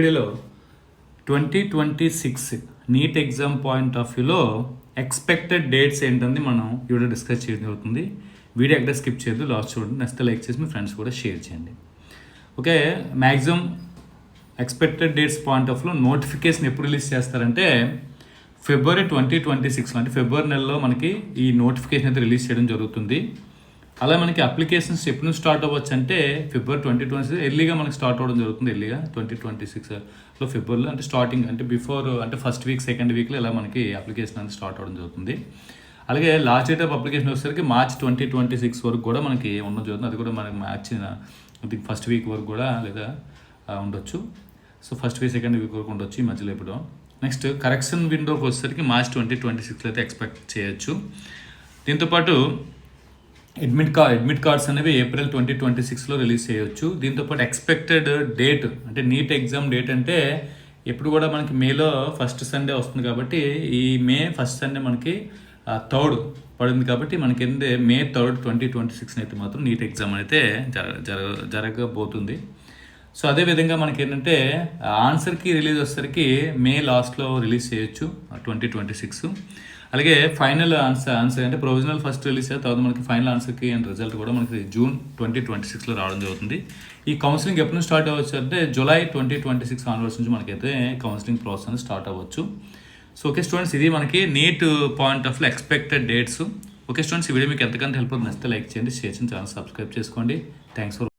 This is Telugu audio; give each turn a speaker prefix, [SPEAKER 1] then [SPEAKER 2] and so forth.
[SPEAKER 1] వీడియోలో 2026 నీట్ ఎగ్జామ్ పాయింట్ ఆఫ్ వ్యూలో ఎక్స్పెక్టెడ్ డేట్స్ ఏంటని మనం ఈ వీడియో డిస్కస్ చేయడం జరుగుతుంది. వీడియో ఎక్కడ స్కిప్ చేయొద్దు, లాస్ట్ చూడండి, నెక్స్ట్ లైక్ చేసి మీ ఫ్రెండ్స్ కూడా షేర్ చేయండి. Okay, maximum expected dates point of వ్యూలో నోటిఫికేషన్ ఎప్పుడు రిలీజ్ చేస్తారంటే ఫిబ్రవరి 2026 అంటే ఫిబ్రవరి నెలలో మనకి ఈ నోటిఫికేషన్ అయితే రిలీజ్ చేయడం జరుగుతుంది. అలా మనకి అప్లికేషన్స్ ఎప్పుడు నుంచి స్టార్ట్ అవ్వచ్చు అంటే ఫిబ్రవరి 2026 ఎర్లీగా మనకి స్టార్ట్ అవ్వడం జరుగుతుంది. ఎర్లీగా 2026లో ఫిబ్రవరిలో అంటే స్టార్టింగ్ అంటే బిఫోర్ అంటే ఫస్ట్ వీక్ సెకండ్ వీక్లో ఇలా మనకి అప్లికేషన్ అనేది స్టార్ట్ అవ్వడం జరుగుతుంది. అలాగే లాస్ట్ డేట్ ఆఫ్ అప్లికేషన్ వచ్చేసరికి మార్చ్ 2026 వరకు కూడా మనకి ఉండడం జరుగుతుంది. అది కూడా మనకి మార్చి ఫస్ట్ వీక్ వరకు కూడా లేదా ఉండొచ్చు. So first week second week వరకు ఉండొచ్చు ఈ మధ్యలో ఇప్పుడు. నెక్స్ట్ కరెక్షన్ విండోకి వచ్చేసరికి మార్చ్ 2026లో అయితే ఎక్స్పెక్ట్ చేయొచ్చు. దీంతోపాటు అడ్మిట్ కార్డ్స్ అనేవి ఏప్రిల్ 2026లో రిలీజ్ చేయొచ్చు. దీంతోపాటు ఎక్స్పెక్టెడ్ డేట్ అంటే నీట్ ఎగ్జామ్ డేట్ అంటే ఎప్పుడు కూడా మనకి మేలో ఫస్ట్ సండే వస్తుంది కాబట్టి ఈ మే ఫస్ట్ సండే మనకి 3rd పడింది కాబట్టి మనకి ఏంటంటే మే 3rd 2026 అయితే మాత్రం నీట్ ఎగ్జామ్ అయితే జరగబోతుంది. సో అదేవిధంగా మనకి ఏంటంటే ఆన్సర్కి రిలీజ్ వచ్చేసరికి మే లాస్ట్లో రిలీజ్ చేయొచ్చు 2026. అలాగే ఫైనల్ ఆన్సర్ అంటే ప్రొవిజనల్ ఫస్ట్ రిలీజ్ అయితే తర్వాత మనకి ఫైనల్ ఆన్సర్కి అండ్ రిజల్ట్ కూడా మనకి జూన్ 2026లో రావడం జరుగుతుంది. ఈ కౌన్సిలింగ్ ఎప్పుడు నుంచి స్టార్ట్ అవ్వచ్చు అంటే జూలై 2026 ఆన్వర్డ్స్ నుంచి మనకైతే కౌన్సిలింగ్ ప్రాసెస్ అనేది స్టార్ట్ అవ్వచ్చు. సో ఓకే స్టూడెంట్స్, ఇది మనకి neat point of expected dates. Okay students, ఈ వీడియో మీకు ఎంతకంటే హెల్ప్ అవుతుంది, నచ్చితే లైక్ చేయండి, షేర్ చేయండి, ఛానల్ సబ్స్క్రైబ్ చేసుకోండి. Thanks for